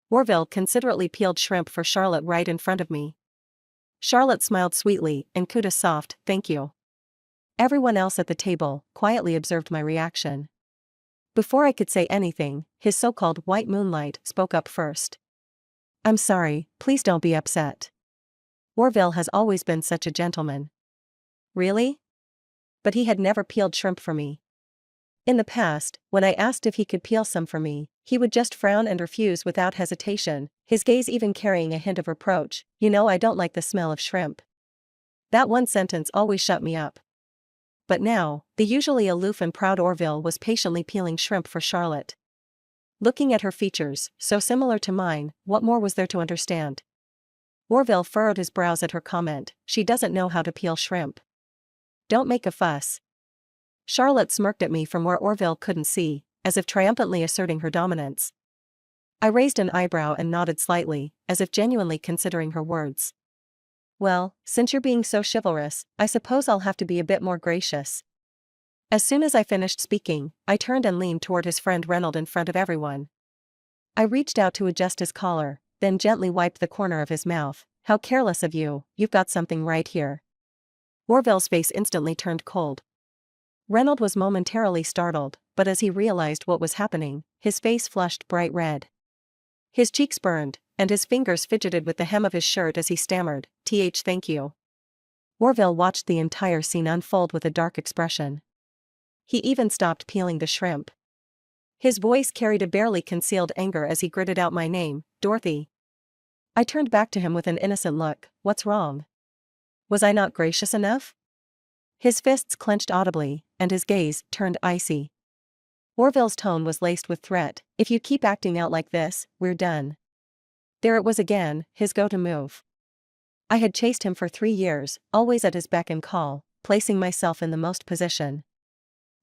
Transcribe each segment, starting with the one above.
Orville considerately peeled shrimp for Charlotte right in front of me. Charlotte smiled sweetly and cooed a soft, "Thank you." Everyone else at the table quietly observed my reaction. Before I could say anything, his so-called white moonlight spoke up first. "I'm sorry, please don't be upset. Orville has always been such a gentleman." Really? But he had never peeled shrimp for me. In the past, when I asked if he could peel some for me, he would just frown and refuse without hesitation, his gaze even carrying a hint of reproach. "You know, I don't like the smell of shrimp." That one sentence always shut me up. But now, the usually aloof and proud Orville was patiently peeling shrimp for Charlotte. Looking at her features, so similar to mine, what more was there to understand? Orville furrowed his brows at her comment, "She doesn't know how to peel shrimp. Don't make a fuss." Charlotte smirked at me from where Orville couldn't see, as if triumphantly asserting her dominance. I raised an eyebrow and nodded slightly, as if genuinely considering her words. "Well, since you're being so chivalrous, I suppose I'll have to be a bit more gracious." As soon as I finished speaking, I turned and leaned toward his friend Reynolds in front of everyone. I reached out to adjust his collar, then gently wiped the corner of his mouth. "How careless of you, you've got something right here." Orville's face instantly turned cold. Reynolds was momentarily startled, but as he realized what was happening, his face flushed bright red. His cheeks burned, and his fingers fidgeted with the hem of his shirt as he stammered, Thank you." Orville watched the entire scene unfold with a dark expression. He even stopped peeling the shrimp. His voice carried a barely concealed anger as he gritted out my name, "Dorothy." I turned back to him with an innocent look. "What's wrong? Was I not gracious enough?" His fists clenched audibly, and his gaze turned icy. Orville's tone was laced with threat. "If you keep acting out like this, we're done." There it was again, his go-to move. I had chased him for 3 years, always at his beck and call, placing myself in the most position.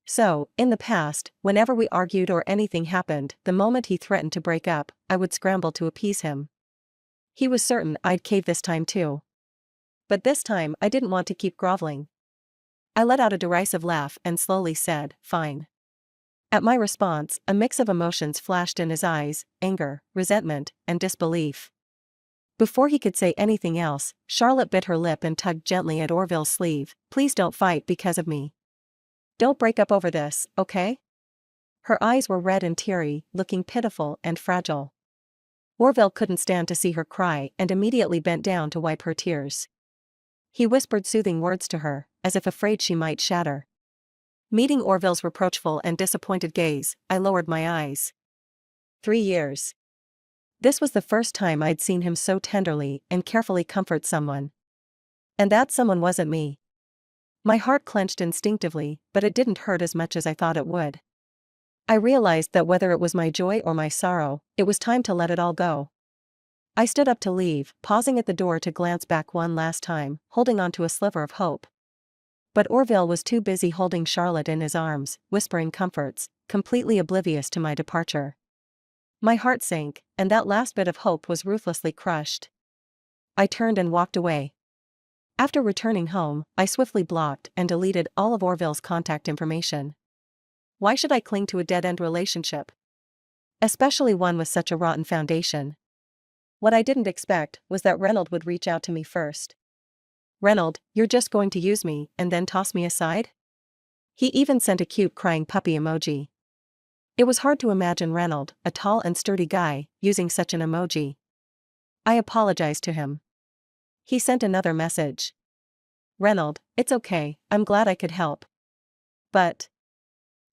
So, in the past, whenever we argued or anything happened, the moment he threatened to break up, I would scramble to appease him. He was certain I'd cave this time too. But this time I didn't want to keep groveling. I let out a derisive laugh and slowly said, "Fine." At my response, a mix of emotions flashed in his eyes: anger, resentment, and disbelief. Before he could say anything else, Charlotte bit her lip and tugged gently at Orville's sleeve. "Please don't fight because of me. Don't break up over this, okay?" Her eyes were red and teary, looking pitiful and fragile. Orville couldn't stand to see her cry and immediately bent down to wipe her tears. He whispered soothing words to her, as if afraid she might shatter. Meeting Orville's reproachful and disappointed gaze, I lowered my eyes. 3 years. This was the first time I'd seen him so tenderly and carefully comfort someone. And that someone wasn't me. My heart clenched instinctively, but it didn't hurt as much as I thought it would. I realized that whether it was my joy or my sorrow, it was time to let it all go. I stood up to leave, pausing at the door to glance back one last time, holding on to a sliver of hope. But Orville was too busy holding Charlotte in his arms, whispering comforts, completely oblivious to my departure. My heart sank, and that last bit of hope was ruthlessly crushed. I turned and walked away. After returning home, I swiftly blocked and deleted all of Orville's contact information. Why should I cling to a dead-end relationship? Especially one with such a rotten foundation. What I didn't expect was that Reynolds would reach out to me first. "Reynolds, you're just going to use me and then toss me aside?" He even sent a cute crying puppy emoji. It was hard to imagine Reynolds, a tall and sturdy guy, using such an emoji. I apologized to him. He sent another message. "Reynolds, it's okay, I'm glad I could help. But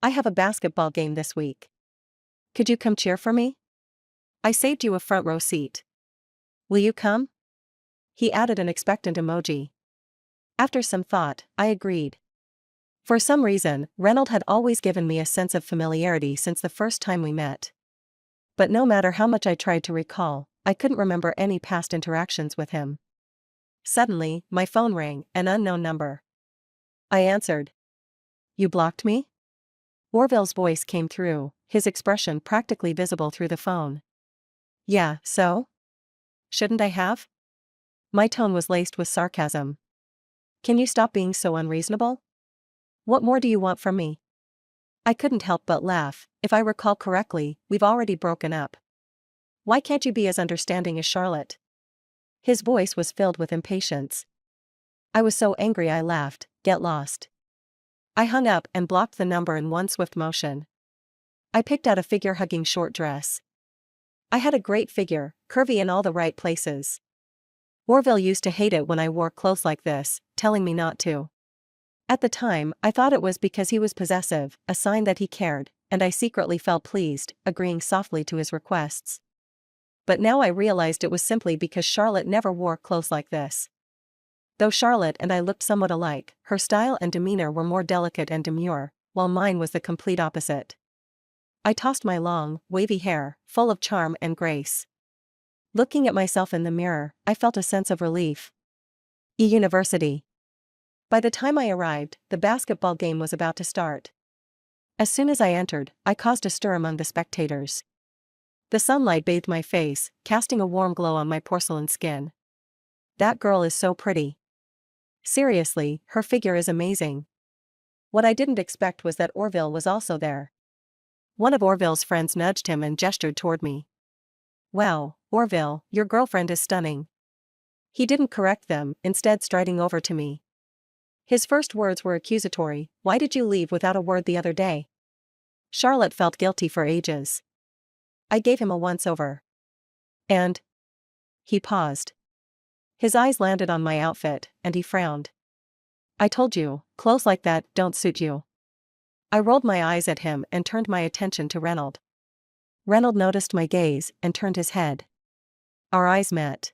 I have a basketball game this week. Could you come cheer for me? I saved you a front row seat. Will you come?" He added an expectant emoji. After some thought, I agreed. For some reason, Reynolds had always given me a sense of familiarity since the first time we met. But no matter how much I tried to recall, I couldn't remember any past interactions with him. Suddenly, my phone rang, an unknown number. I answered. "You blocked me?" Orville's voice came through, his expression practically visible through the phone. "Yeah, so? Shouldn't I have?" My tone was laced with sarcasm. "Can you stop being so unreasonable? What more do you want from me?" I couldn't help but laugh. "If I recall correctly, we've already broken up." Why can't you be as understanding as Charlotte? His voice was filled with impatience. I was so angry I laughed. Get lost. I hung up and blocked the number in one swift motion. I picked out a figure-hugging short dress. I had a great figure, curvy in all the right places. Orville used to hate it when I wore clothes like this, telling me not to. At the time, I thought it was because he was possessive, a sign that he cared, and I secretly felt pleased, agreeing softly to his requests. But now I realized it was simply because Charlotte never wore clothes like this. Though Charlotte and I looked somewhat alike, her style and demeanor were more delicate and demure, while mine was the complete opposite. I tossed my long, wavy hair, full of charm and grace. Looking at myself in the mirror, I felt a sense of relief. University. By the time I arrived, the basketball game was about to start. As soon as I entered, I caused a stir among the spectators. The sunlight bathed my face, casting a warm glow on my porcelain skin. That girl is so pretty. Seriously, her figure is amazing. What I didn't expect was that Orville was also there. One of Orville's friends nudged him and gestured toward me. Wow, Orville, your girlfriend is stunning. He didn't correct them, instead striding over to me. His first words were accusatory. Why did you leave without a word the other day? Charlotte felt guilty for ages. I gave him a once-over. And? He paused. His eyes landed on my outfit, and he frowned. I told you, clothes like that don't suit you. I rolled my eyes at him and turned my attention to Reynold. Reynold noticed my gaze and turned his head. Our eyes met.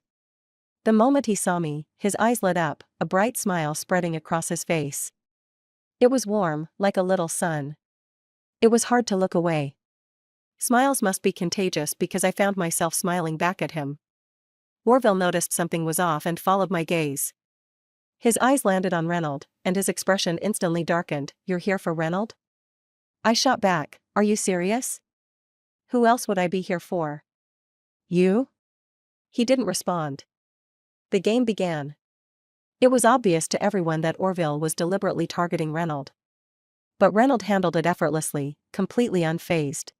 The moment he saw me, his eyes lit up, a bright smile spreading across his face. It was warm, like a little sun. It was hard to look away. Smiles must be contagious because I found myself smiling back at him. Orville noticed something was off and followed my gaze. His eyes landed on Reynold, and his expression instantly darkened. You're here for Reynold? I shot back, are you serious? Who else would I be here for? You? He didn't respond. The game began. It was obvious to everyone that Orville was deliberately targeting Reynold. But Reynold handled it effortlessly, completely unfazed.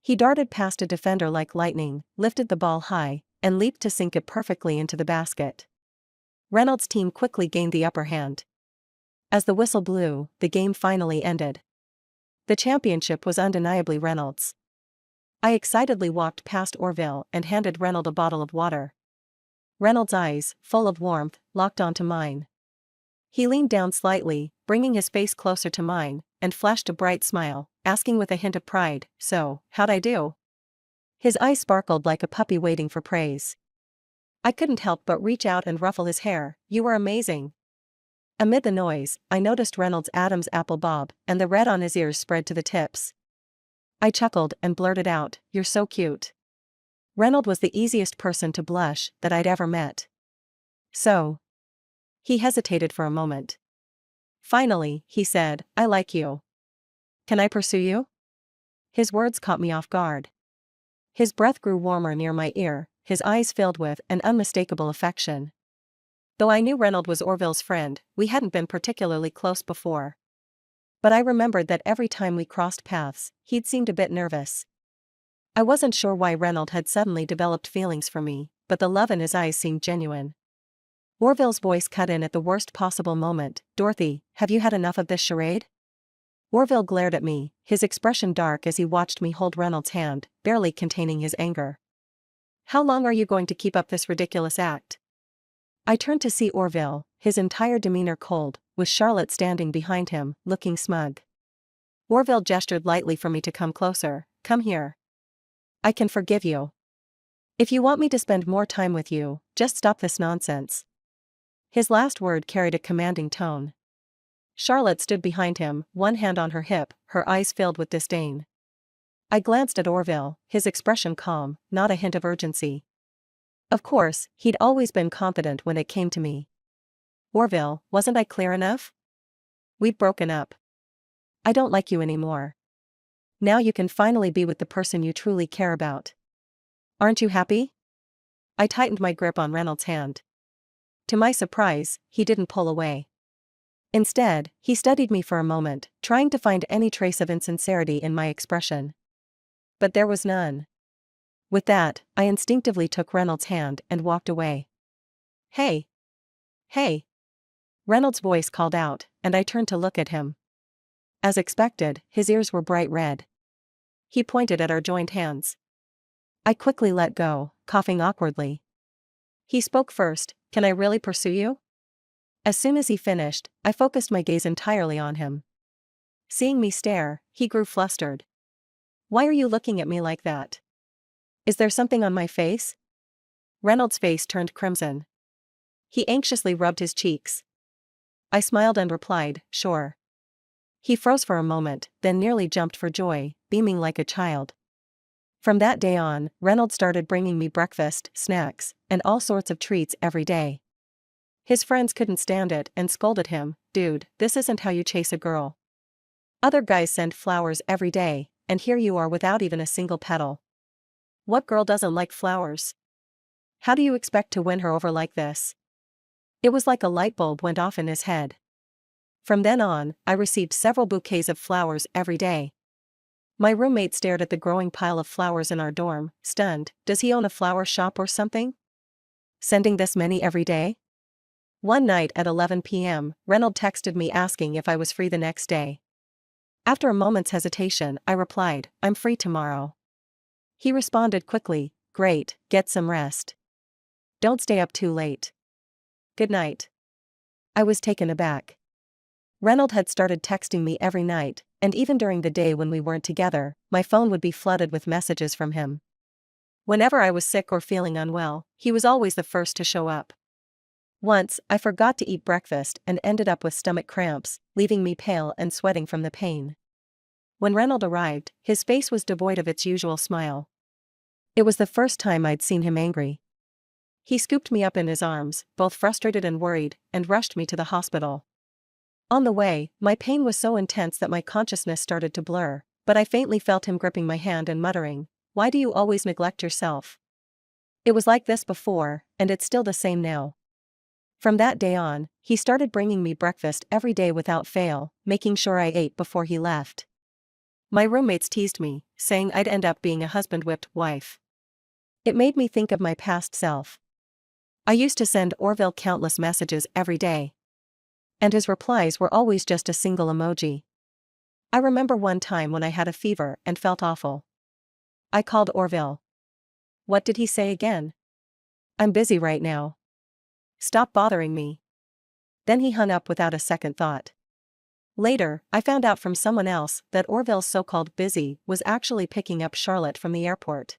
He darted past a defender like lightning, lifted the ball high, and leaped to sink it perfectly into the basket. Reynolds' team quickly gained the upper hand. As the whistle blew, the game finally ended. The championship was undeniably Reynolds'. I excitedly walked past Orville and handed Reynold a bottle of water. Reynolds' eyes, full of warmth, locked onto mine. He leaned down slightly, bringing his face closer to mine, and flashed a bright smile, asking with a hint of pride, So, how'd I do? His eyes sparkled like a puppy waiting for praise. I couldn't help but reach out and ruffle his hair. You were amazing. Amid the noise, I noticed Reynolds' Adam's apple bob, and the red on his ears spread to the tips. I chuckled and blurted out, You're so cute. Reynolds was the easiest person to blush that I'd ever met. So. He hesitated for a moment. Finally, he said, I like you. Can I pursue you? His words caught me off guard. His breath grew warmer near my ear, his eyes filled with an unmistakable affection. Though I knew Reynold was Orville's friend, we hadn't been particularly close before. But I remembered that every time we crossed paths, he'd seemed a bit nervous. I wasn't sure why Reynold had suddenly developed feelings for me, but the love in his eyes seemed genuine. Orville's voice cut in at the worst possible moment. Dorothy, have you had enough of this charade? Orville glared at me, his expression dark as he watched me hold Reynolds' hand, barely containing his anger. How long are you going to keep up this ridiculous act? I turned to see Orville, his entire demeanor cold, with Charlotte standing behind him, looking smug. Orville gestured lightly for me to come closer. Come here. I can forgive you. If you want me to spend more time with you, just stop this nonsense. His last word carried a commanding tone. Charlotte stood behind him, one hand on her hip, her eyes filled with disdain. I glanced at Orville, his expression calm, not a hint of urgency. Of course, he'd always been confident when it came to me. Orville, wasn't I clear enough? We've broken up. I don't like you anymore. Now you can finally be with the person you truly care about. Aren't you happy? I tightened my grip on Reynolds' hand. To my surprise, he didn't pull away. Instead, he studied me for a moment, trying to find any trace of insincerity in my expression. But there was none. With that, I instinctively took Reynolds' hand and walked away. Hey! Hey! Reynolds' voice called out, and I turned to look at him. As expected, his ears were bright red. He pointed at our joined hands. I quickly let go, coughing awkwardly. He spoke first, "Can I really pursue you?" As soon as he finished, I focused my gaze entirely on him. Seeing me stare, he grew flustered. "Why are you looking at me like that? Is there something on my face?" Reynolds' face turned crimson. He anxiously rubbed his cheeks. I smiled and replied, "Sure." He froze for a moment, then nearly jumped for joy, beaming like a child. From that day on, Reynolds started bringing me breakfast, snacks, and all sorts of treats every day. His friends couldn't stand it and scolded him, "Dude, this isn't how you chase a girl. Other guys send flowers every day, and here you are without even a single petal. What girl doesn't like flowers? How do you expect to win her over like this?" It was like a light bulb went off in his head. From then on, I received several bouquets of flowers every day. My roommate stared at the growing pile of flowers in our dorm, stunned. "Does he own a flower shop or something? Sending this many every day?" One night at 11 p.m., Reynolds texted me asking if I was free the next day. After a moment's hesitation, I replied, "I'm free tomorrow." He responded quickly, "Great, get some rest. Don't stay up too late. Good night." I was taken aback. Reynolds had started texting me every night, and even during the day when we weren't together, my phone would be flooded with messages from him. Whenever I was sick or feeling unwell, he was always the first to show up. Once, I forgot to eat breakfast and ended up with stomach cramps, leaving me pale and sweating from the pain. When Reynolds arrived, his face was devoid of its usual smile. It was the first time I'd seen him angry. He scooped me up in his arms, both frustrated and worried, and rushed me to the hospital. On the way, my pain was so intense that my consciousness started to blur, but I faintly felt him gripping my hand and muttering, "Why do you always neglect yourself? It was like this before, and it's still the same now." From that day on, he started bringing me breakfast every day without fail, making sure I ate before he left. My roommates teased me, saying I'd end up being a husband-whipped wife. It made me think of my past self. I used to send Orville countless messages every day. And his replies were always just a single emoji. I remember one time when I had a fever and felt awful. I called Orville. What did he say again? "I'm busy right now. Stop bothering me." Then he hung up without a second thought. Later, I found out from someone else that Orville's so-called busy was actually picking up Charlotte from the airport.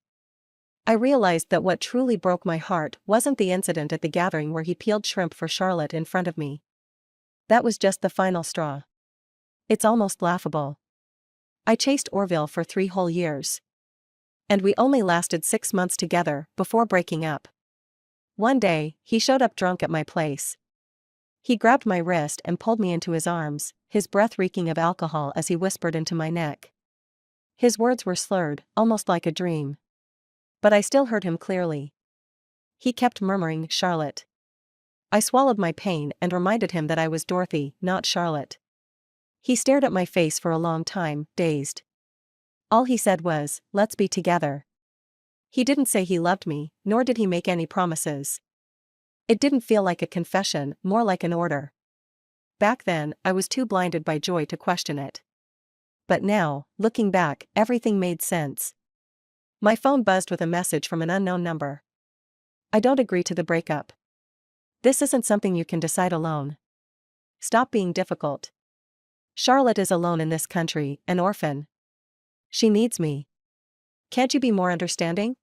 I realized that what truly broke my heart wasn't the incident at the gathering where he peeled shrimp for Charlotte in front of me. That was just the final straw. It's almost laughable. I chased Orville for 3 whole years. And we only lasted 6 months together before breaking up. One day, he showed up drunk at my place. He grabbed my wrist and pulled me into his arms, his breath reeking of alcohol as he whispered into my neck. His words were slurred, almost like a dream. But I still heard him clearly. He kept murmuring, "Charlotte." I swallowed my pain and reminded him that I was Dorothy, not Charlotte. He stared at my face for a long time, dazed. All he said was, "Let's be together." He didn't say he loved me, nor did he make any promises. It didn't feel like a confession, more like an order. Back then, I was too blinded by joy to question it. But now, looking back, everything made sense. My phone buzzed with a message from an unknown number. "I don't agree to the breakup. This isn't something you can decide alone. Stop being difficult. Charlotte is alone in this country, an orphan. She needs me. Can't you be more understanding?"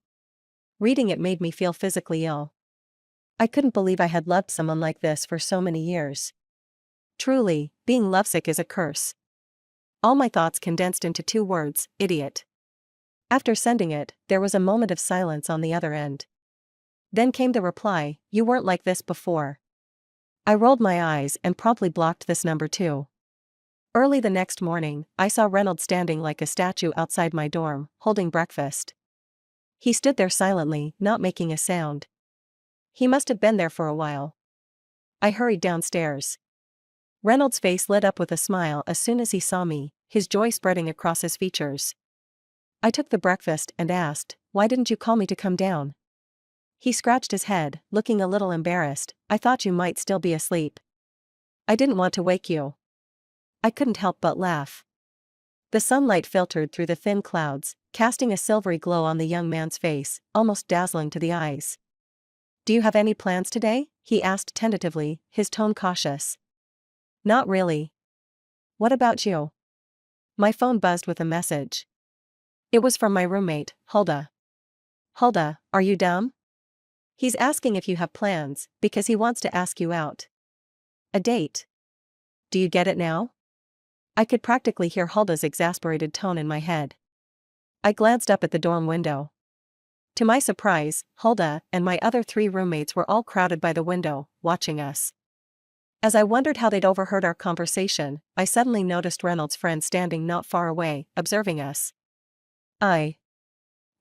Reading it made me feel physically ill. I couldn't believe I had loved someone like this for so many years. Truly, being lovesick is a curse. All my thoughts condensed into 2 words, idiot. After sending it, there was a moment of silence on the other end. Then came the reply, "You weren't like this before." I rolled my eyes and promptly blocked this number too. Early the next morning, I saw Reynolds standing like a statue outside my dorm, holding breakfast. He stood there silently, not making a sound. He must have been there for a while. I hurried downstairs. Reynolds' face lit up with a smile as soon as he saw me, his joy spreading across his features. I took the breakfast and asked, why didn't you call me to come down? He scratched his head, looking a little embarrassed. I thought you might still be asleep. I didn't want to wake you. I couldn't help but laugh. The sunlight filtered through the thin clouds, casting a silvery glow on the young man's face, almost dazzling to the eyes. Do you have any plans today? He asked tentatively, his tone cautious. Not really. What about you? My phone buzzed with a message. It was from my roommate, Hulda. Hulda, are you dumb? He's asking if you have plans, because he wants to ask you out. A date. Do you get it now? I could practically hear Hulda's exasperated tone in my head. I glanced up at the dorm window. To my surprise, Hulda and my other 3 roommates were all crowded by the window, watching us. As I wondered how they'd overheard our conversation, I suddenly noticed Reynolds' friend standing not far away, observing us.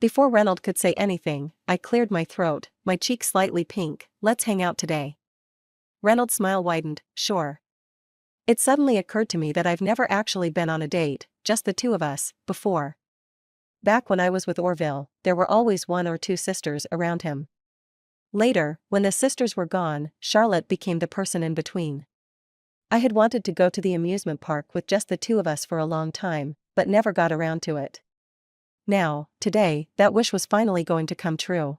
Before Reynolds could say anything, I cleared my throat, my cheek slightly pink. Let's hang out today. Reynolds' smile widened. Sure. It suddenly occurred to me that I've never actually been on a date, just the 2 of us, before. Back when I was with Orville, there were always 1 or 2 sisters around him. Later, when the sisters were gone, Charlotte became the person in between. I had wanted to go to the amusement park with just the 2 of us for a long time, but never got around to it. Now, today, that wish was finally going to come true.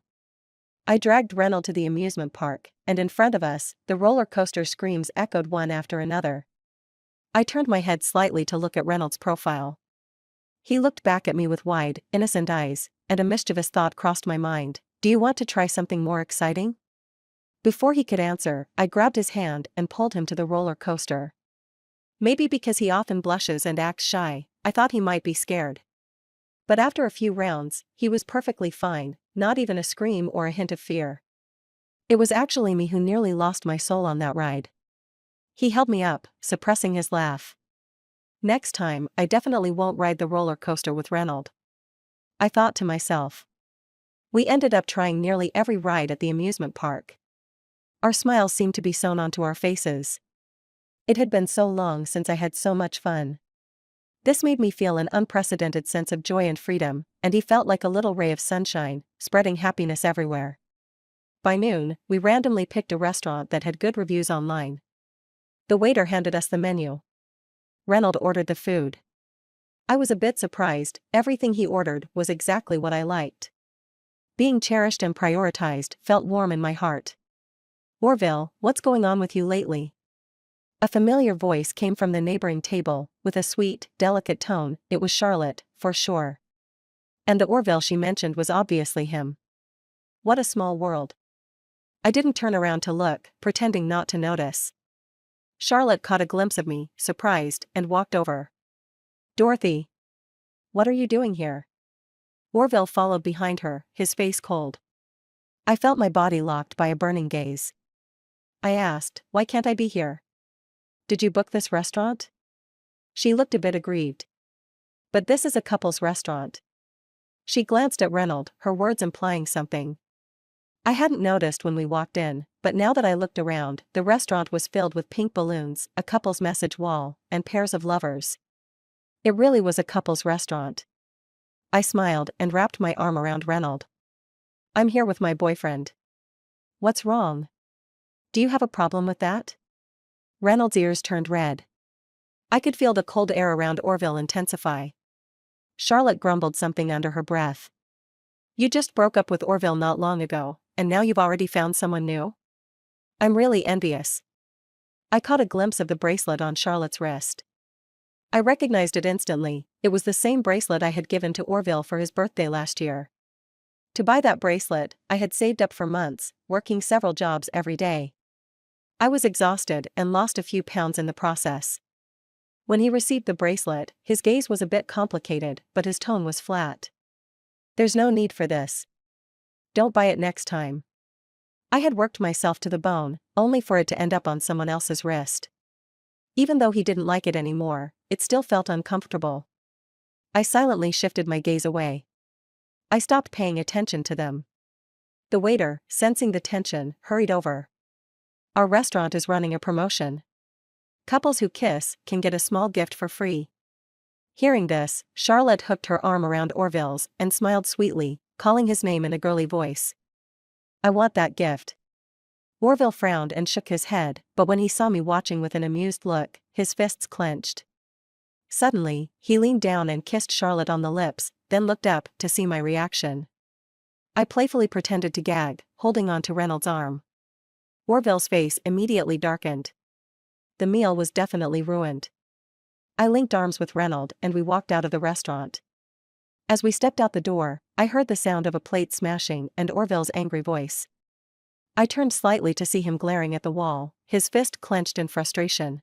I dragged Reynolds to the amusement park, and in front of us, the roller coaster screams echoed one after another. I turned my head slightly to look at Reynolds' profile. He looked back at me with wide, innocent eyes, and a mischievous thought crossed my mind. Do you want to try something more exciting? Before he could answer, I grabbed his hand and pulled him to the roller coaster. Maybe because he often blushes and acts shy, I thought he might be scared. But after a few rounds, he was perfectly fine, not even a scream or a hint of fear. It was actually me who nearly lost my soul on that ride. He held me up, suppressing his laugh. Next time, I definitely won't ride the roller coaster with Reynolds. I thought to myself. We ended up trying nearly every ride at the amusement park. Our smiles seemed to be sewn onto our faces. It had been so long since I had so much fun. This made me feel an unprecedented sense of joy and freedom, and he felt like a little ray of sunshine, spreading happiness everywhere. By noon, we randomly picked a restaurant that had good reviews online. The waiter handed us the menu. Reynolds ordered the food. I was a bit surprised. Everything he ordered was exactly what I liked. Being cherished and prioritized felt warm in my heart. Orville, what's going on with you lately? A familiar voice came from the neighboring table, with a sweet, delicate tone. It was Charlotte, for sure. And the Orville she mentioned was obviously him. What a small world. I didn't turn around to look, pretending not to notice. Charlotte caught a glimpse of me, surprised, and walked over. Dorothy. What are you doing here? Orville followed behind her, his face cold. I felt my body locked by a burning gaze. I asked, why can't I be here? Did you book this restaurant? She looked a bit aggrieved. But this is a couple's restaurant. She glanced at Reynolds, her words implying something. I hadn't noticed when we walked in, but now that I looked around, the restaurant was filled with pink balloons, a couple's message wall, and pairs of lovers. It really was a couple's restaurant. I smiled and wrapped my arm around Reynolds. I'm here with my boyfriend. What's wrong? Do you have a problem with that? Reynolds' ears turned red. I could feel the cold air around Orville intensify. Charlotte grumbled something under her breath. You just broke up with Orville not long ago, and now you've already found someone new? I'm really envious. I caught a glimpse of the bracelet on Charlotte's wrist. I recognized it instantly. It was the same bracelet I had given to Orville for his birthday last year. To buy that bracelet, I had saved up for months, working several jobs every day. I was exhausted and lost a few pounds in the process. When he received the bracelet, his gaze was a bit complicated, but his tone was flat. There's no need for this. Don't buy it next time. I had worked myself to the bone, only for it to end up on someone else's wrist. Even though he didn't like it anymore, it still felt uncomfortable. I silently shifted my gaze away. I stopped paying attention to them. The waiter, sensing the tension, hurried over. Our restaurant is running a promotion. Couples who kiss can get a small gift for free. Hearing this, Charlotte hooked her arm around Orville's and smiled sweetly. calling his name in a girly voice. I want that gift. Orville frowned and shook his head, but when he saw me watching with an amused look, his fists clenched. Suddenly, he leaned down and kissed Charlotte on the lips, then looked up to see my reaction. I playfully pretended to gag, holding on to Reynolds' arm. Orville's face immediately darkened. The meal was definitely ruined. I linked arms with Reynolds and we walked out of the restaurant. As we stepped out the door, I heard the sound of a plate smashing and Orville's angry voice. I turned slightly to see him glaring at the wall, his fist clenched in frustration.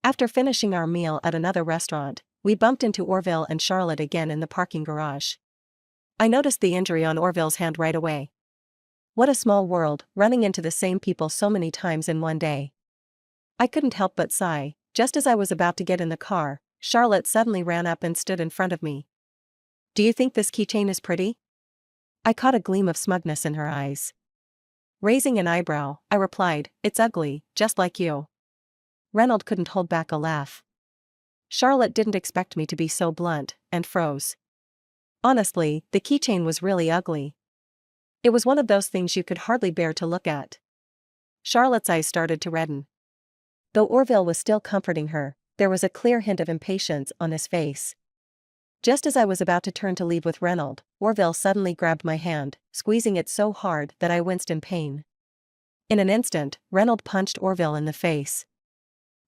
After finishing our meal at another restaurant, we bumped into Orville and Charlotte again in the parking garage. I noticed the injury on Orville's hand right away. What a small world, running into the same people so many times in one day. I couldn't help but sigh. Just as I was about to get in the car, Charlotte suddenly ran up and stood in front of me. Do you think this keychain is pretty? I caught a gleam of smugness in her eyes. Raising an eyebrow, I replied, it's ugly, just like you. Reynolds couldn't hold back a laugh. Charlotte didn't expect me to be so blunt, and froze. Honestly, the keychain was really ugly. It was one of those things you could hardly bear to look at. Charlotte's eyes started to redden. Though Orville was still comforting her, there was a clear hint of impatience on his face. Just as I was about to turn to leave with Reynolds, Orville suddenly grabbed my hand, squeezing it so hard that I winced in pain. In an instant, Reynolds punched Orville in the face.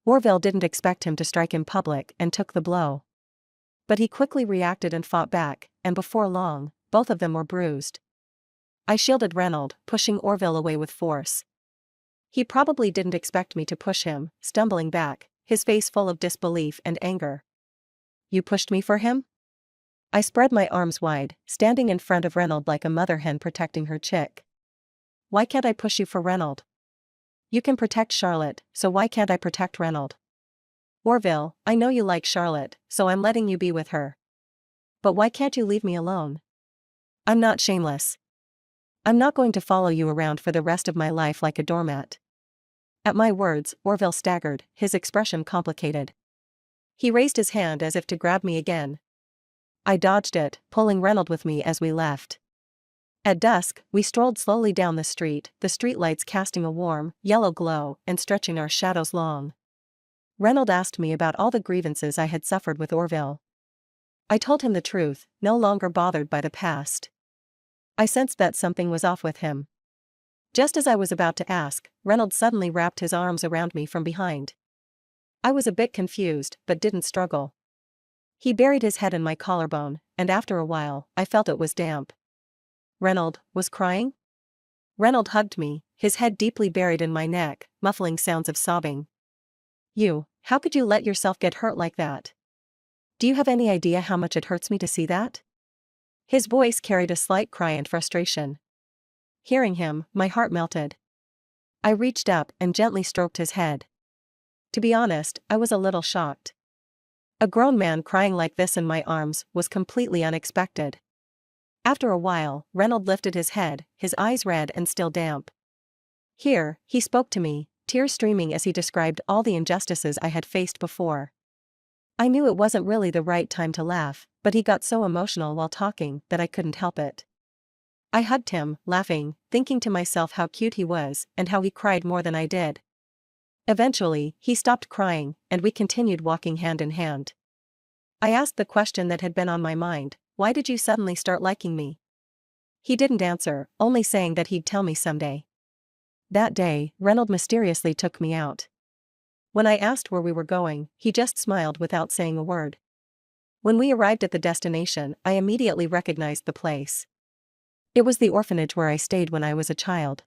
Orville didn't expect him to strike in public and took the blow. But he quickly reacted and fought back, and before long, both of them were bruised. I shielded Reynolds, pushing Orville away with force. He probably didn't expect me to push him, stumbling back, his face full of disbelief and anger. You pushed me for him? I spread my arms wide, standing in front of Reynolds like a mother hen protecting her chick. Why can't I push you for Reynolds? You can protect Charlotte, so why can't I protect Reynolds? Orville, I know you like Charlotte, so I'm letting you be with her. But why can't you leave me alone? I'm not shameless. I'm not going to follow you around for the rest of my life like a doormat. At my words, Orville staggered, his expression complicated. He raised his hand as if to grab me again. I dodged it, pulling Reynolds with me as we left. At dusk, we strolled slowly down the streetlights casting a warm, yellow glow and stretching our shadows long. Reynolds asked me about all the grievances I had suffered with Orville. I told him the truth, no longer bothered by the past. I sensed that something was off with him. Just as I was about to ask, Reynolds suddenly wrapped his arms around me from behind. I was a bit confused, but didn't struggle. He buried his head in my collarbone, and after a while, I felt it was damp. Reynolds was crying? Reynolds hugged me, his head deeply buried in my neck, muffling sounds of sobbing. How could you let yourself get hurt like that? Do you have any idea how much it hurts me to see that? His voice carried a slight cry and frustration. Hearing him, my heart melted. I reached up and gently stroked his head. To be honest, I was a little shocked. A grown man crying like this in my arms was completely unexpected. After a while, Reynolds lifted his head, his eyes red and still damp. Here, he spoke to me, tears streaming as he described all the injustices I had faced before. I knew it wasn't really the right time to laugh, but he got so emotional while talking that I couldn't help it. I hugged him, laughing, thinking to myself how cute he was and how he cried more than I did. Eventually, he stopped crying, and we continued walking hand in hand. I asked the question that had been on my mind, why did you suddenly start liking me? He didn't answer, only saying that he'd tell me someday. That day, Reynolds mysteriously took me out. When I asked where we were going, he just smiled without saying a word. When we arrived at the destination, I immediately recognized the place. It was the orphanage where I stayed when I was a child.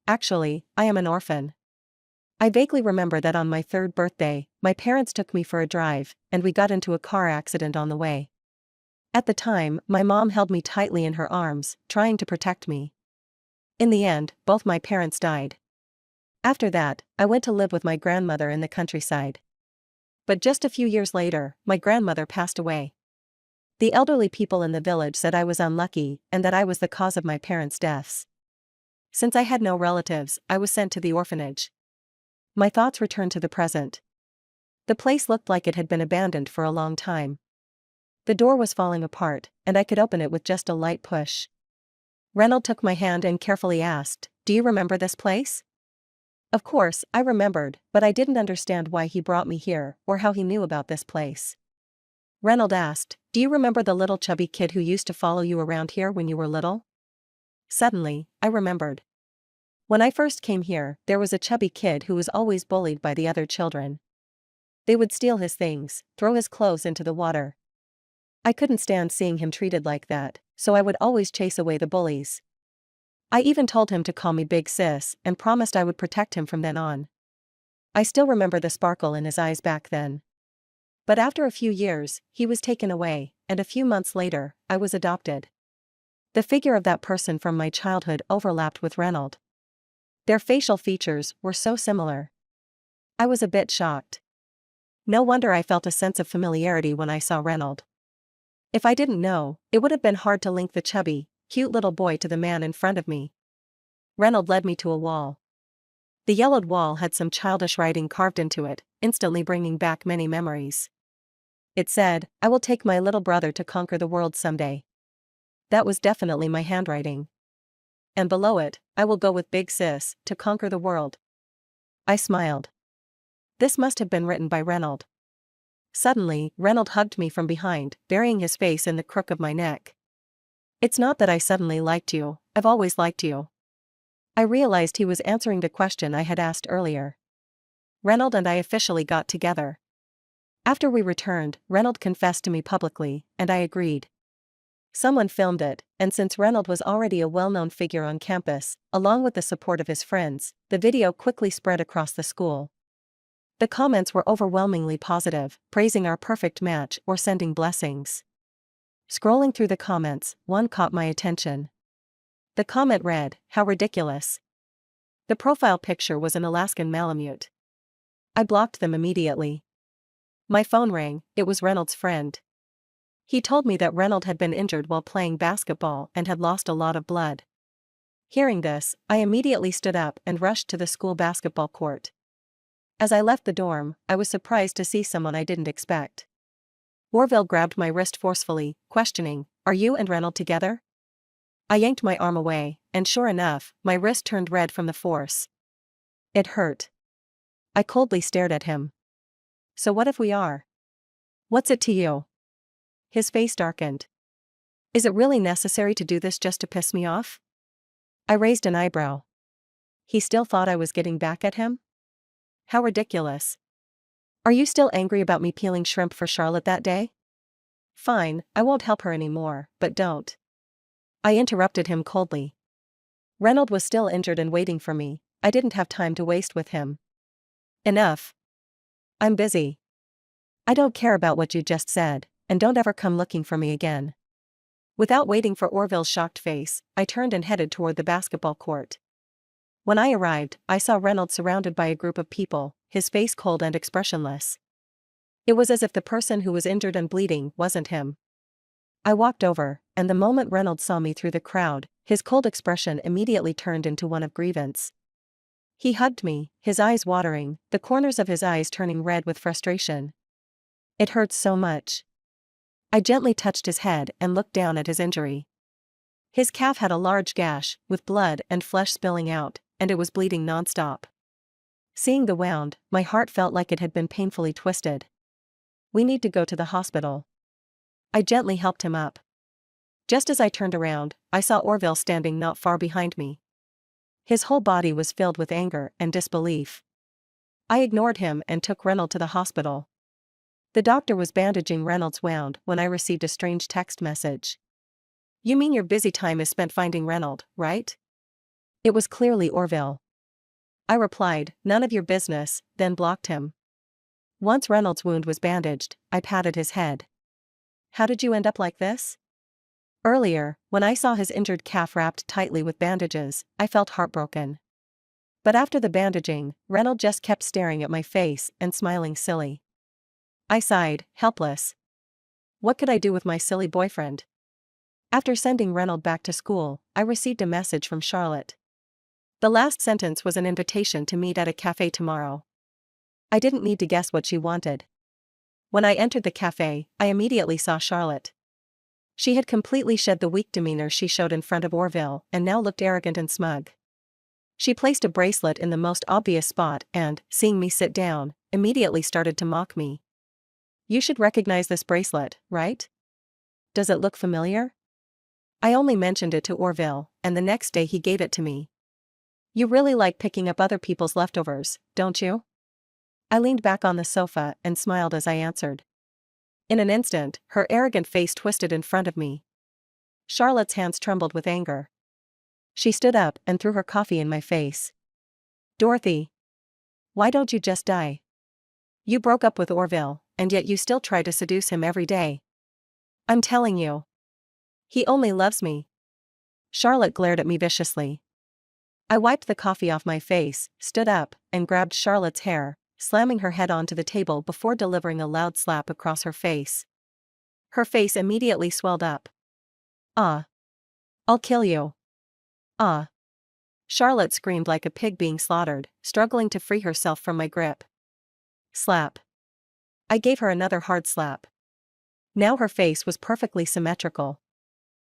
Actually, I am an orphan. I vaguely remember that on my 3rd birthday, my parents took me for a drive, and we got into a car accident on the way. At the time, my mom held me tightly in her arms, trying to protect me. In the end, both my parents died. After that, I went to live with my grandmother in the countryside. But just a few years later, my grandmother passed away. The elderly people in the village said I was unlucky and that I was the cause of my parents' deaths. Since I had no relatives, I was sent to the orphanage. My thoughts returned to the present. The place looked like it had been abandoned for a long time. The door was falling apart, and I could open it with just a light push. Reynold took my hand and carefully asked, "Do you remember this place?" Of course, I remembered, but I didn't understand why he brought me here, or how he knew about this place. Reynold asked, "Do you remember the little chubby kid who used to follow you around here when you were little?" Suddenly, I remembered. When I first came here, there was a chubby kid who was always bullied by the other children. They would steal his things, throw his clothes into the water. I couldn't stand seeing him treated like that, so I would always chase away the bullies. I even told him to call me Big Sis and promised I would protect him from then on. I still remember the sparkle in his eyes back then. But after a few years, he was taken away, and a few months later, I was adopted. The figure of that person from my childhood overlapped with Reynold. Their facial features were so similar. I was a bit shocked. No wonder I felt a sense of familiarity when I saw Reynold. If I didn't know, it would have been hard to link the chubby, cute little boy to the man in front of me. Reynold led me to a wall. The yellowed wall had some childish writing carved into it, instantly bringing back many memories. It said, "I will take my little brother to conquer the world someday." That was definitely my handwriting. And below it, "I will go with Big Sis to conquer the world." I smiled. This must have been written by Reynold. Suddenly, Reynold hugged me from behind, burying his face in the crook of my neck. "It's not that I suddenly liked you, I've always liked you." I realized he was answering the question I had asked earlier. Reynold and I officially got together. After we returned, Reynold confessed to me publicly, and I agreed. Someone filmed it, and since Reynold was already a well-known figure on campus, along with the support of his friends, the video quickly spread across the school. The comments were overwhelmingly positive, praising our perfect match or sending blessings. Scrolling through the comments, one caught my attention. The comment read, "How ridiculous." The profile picture was an Alaskan Malamute. I blocked them immediately. My phone rang, it was Reynold's friend. He told me that Reynold had been injured while playing basketball and had lost a lot of blood. Hearing this, I immediately stood up and rushed to the school basketball court. As I left the dorm, I was surprised to see someone I didn't expect. Orville grabbed my wrist forcefully, questioning, "Are you and Reynold together?" I yanked my arm away, and sure enough, my wrist turned red from the force. It hurt. I coldly stared at him. "So what if we are? What's it to you?" His face darkened. "Is it really necessary to do this just to piss me off?" I raised an eyebrow. He still thought I was getting back at him? How ridiculous. "Are you still angry about me peeling shrimp for Charlotte that day?" "Fine, I won't help her anymore, but don't." I interrupted him coldly. Reynold was still injured and waiting for me, I didn't have time to waste with him. "Enough. I'm busy. I don't care about what you just said, and don't ever come looking for me again." Without waiting for Orville's shocked face, I turned and headed toward the basketball court. When I arrived, I saw Reynold surrounded by a group of people, his face cold and expressionless. It was as if the person who was injured and bleeding wasn't him. I walked over, and the moment Reynold saw me through the crowd, his cold expression immediately turned into one of grievance. He hugged me, his eyes watering, the corners of his eyes turning red with frustration. "It hurts so much." I gently touched his head and looked down at his injury. His calf had a large gash, with blood and flesh spilling out, and it was bleeding nonstop. Seeing the wound, my heart felt like it had been painfully twisted. "We need to go to the hospital." I gently helped him up. Just as I turned around, I saw Orville standing not far behind me. His whole body was filled with anger and disbelief. I ignored him and took Reynold to the hospital. The doctor was bandaging Reynolds' wound when I received a strange text message. "You mean your busy time is spent finding Reynold, right?" It was clearly Orville. I replied, "None of your business," then blocked him. Once Reynolds' wound was bandaged, I patted his head. "How did you end up like this?" Earlier, when I saw his injured calf wrapped tightly with bandages, I felt heartbroken. But after the bandaging, Reynolds just kept staring at my face and smiling silly. I sighed, helpless. What could I do with my silly boyfriend? After sending Reynolds back to school, I received a message from Charlotte. The last sentence was an invitation to meet at a cafe tomorrow. I didn't need to guess what she wanted. When I entered the cafe, I immediately saw Charlotte. She had completely shed the weak demeanor she showed in front of Orville and now looked arrogant and smug. She placed a bracelet in the most obvious spot and, seeing me sit down, immediately started to mock me. "You should recognize this bracelet, right? Does it look familiar?" I only mentioned it to Orville, and the next day he gave it to me. "You really like picking up other people's leftovers, don't you?" I leaned back on the sofa and smiled as I answered. In an instant, her arrogant face twisted in front of me. Charlotte's hands trembled with anger. She stood up and threw her coffee in my face. "Dorothy, why don't you just die? You broke up with Orville, and yet you still try to seduce him every day. I'm telling you. He only loves me." Charlotte glared at me viciously. I wiped the coffee off my face, stood up, and grabbed Charlotte's hair, slamming her head onto the table before delivering a loud slap across her face. Her face immediately swelled up. "Ah. I'll kill you. Ah." Charlotte screamed like a pig being slaughtered, struggling to free herself from my grip. Slap. I gave her another hard slap. Now her face was perfectly symmetrical.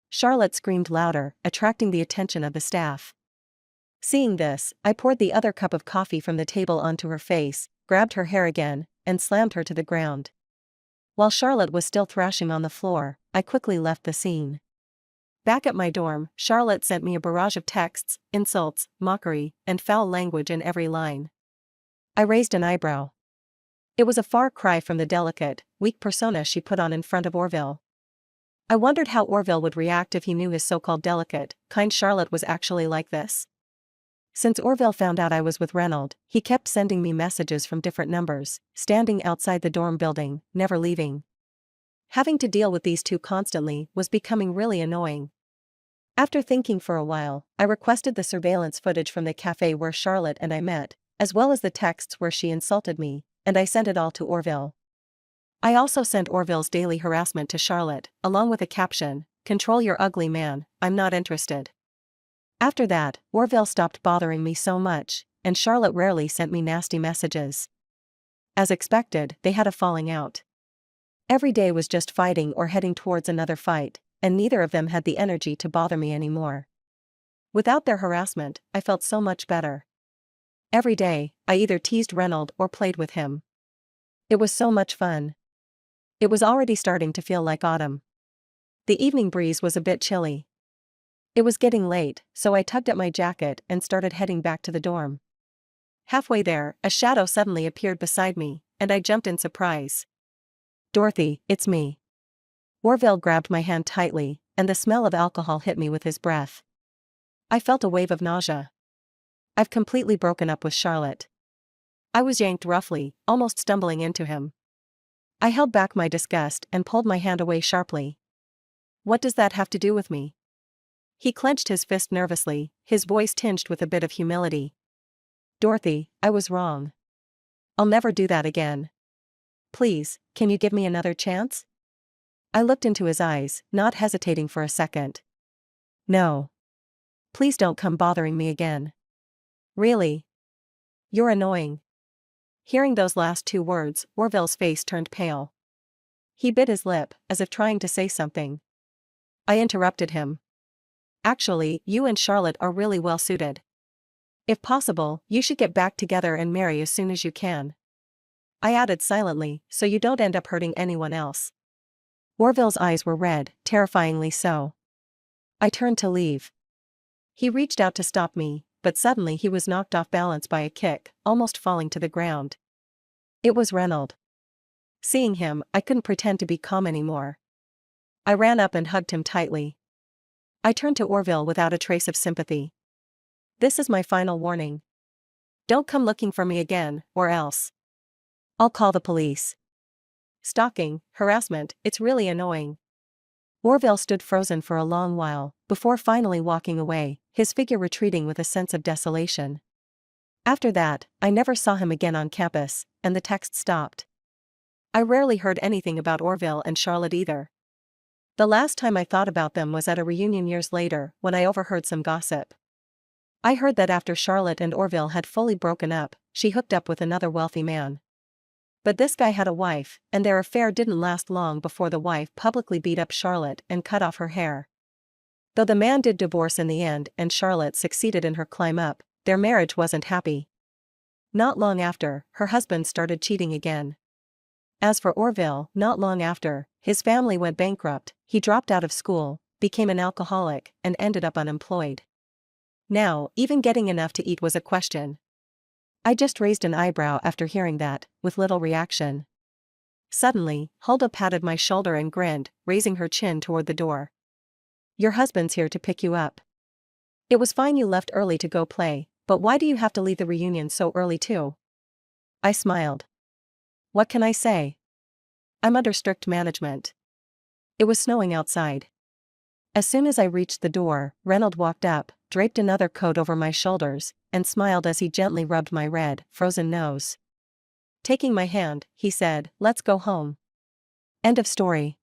Charlotte screamed louder, attracting the attention of the staff. Seeing this, I poured the other cup of coffee from the table onto her face, grabbed her hair again, and slammed her to the ground. While Charlotte was still thrashing on the floor, I quickly left the scene. Back at my dorm, Charlotte sent me a barrage of texts, insults, mockery, and foul language in every line. I raised an eyebrow. It was a far cry from the delicate, weak persona she put on in front of Orville. I wondered how Orville would react if he knew his so-called delicate, kind Charlotte was actually like this. Since Orville found out I was with Reynold, he kept sending me messages from different numbers, standing outside the dorm building, never leaving. Having to deal with these two constantly was becoming really annoying. After thinking for a while, I requested the surveillance footage from the cafe where Charlotte and I met, as well as the texts where she insulted me, and I sent it all to Orville. I also sent Orville's daily harassment to Charlotte, along with a caption, "Control your ugly man, I'm not interested." After that, Orville stopped bothering me so much, and Charlotte rarely sent me nasty messages. As expected, they had a falling out. Every day was just fighting or heading towards another fight, and neither of them had the energy to bother me anymore. Without their harassment, I felt so much better. Every day, I either teased Reynold or played with him. It was so much fun. It was already starting to feel like autumn. The evening breeze was a bit chilly. It was getting late, so I tugged at my jacket and started heading back to the dorm. Halfway there, a shadow suddenly appeared beside me, and I jumped in surprise. "Dorothy, it's me." Orville grabbed my hand tightly, and the smell of alcohol hit me with his breath. I felt a wave of nausea. I've completely broken up with Charlotte. I was yanked roughly, almost stumbling into him. I held back my disgust and pulled my hand away sharply. "What does that have to do with me?" He clenched his fist nervously, his voice tinged with a bit of humility. "Dorothy, I was wrong. I'll never do that again. Please, can you give me another chance?" I looked into his eyes, not hesitating for a second. "No. Please don't come bothering me again. Really? You're annoying." Hearing those last two words, Orville's face turned pale. He bit his lip, as if trying to say something. I interrupted him. "Actually, you and Charlotte are really well suited. If possible, you should get back together and marry as soon as you can." I added silently, "So you don't end up hurting anyone else." Orville's eyes were red, terrifyingly so. I turned to leave. He reached out to stop me, but suddenly he was knocked off balance by a kick, almost falling to the ground. It was Reynold. Seeing him, I couldn't pretend to be calm anymore. I ran up and hugged him tightly. I turned to Orville without a trace of sympathy. "This is my final warning. Don't come looking for me again, or else I'll call the police. Stalking, harassment, it's really annoying." Orville stood frozen for a long while, before finally walking away, his figure retreating with a sense of desolation. After that, I never saw him again on campus, and the text stopped. I rarely heard anything about Orville and Charlotte either. The last time I thought about them was at a reunion years later, when I overheard some gossip. I heard that after Charlotte and Orville had fully broken up, she hooked up with another wealthy man. But this guy had a wife, and their affair didn't last long before the wife publicly beat up Charlotte and cut off her hair. Though the man did divorce in the end and Charlotte succeeded in her climb up, their marriage wasn't happy. Not long after, her husband started cheating again. As for Orville, not long after, his family went bankrupt, he dropped out of school, became an alcoholic, and ended up unemployed. Now, even getting enough to eat was a question. I just raised an eyebrow after hearing that, with little reaction. Suddenly, Hulda patted my shoulder and grinned, raising her chin toward the door. Your husband's here to pick you up. It was fine you left early to go play, but why do you have to leave the reunion so early too? I smiled. What can I say? I'm under strict management. It was snowing outside. As soon as I reached the door, Reynold walked up, draped another coat over my shoulders, and smiled as he gently rubbed my red, frozen nose. Taking my hand, he said, "Let's go home." End of story.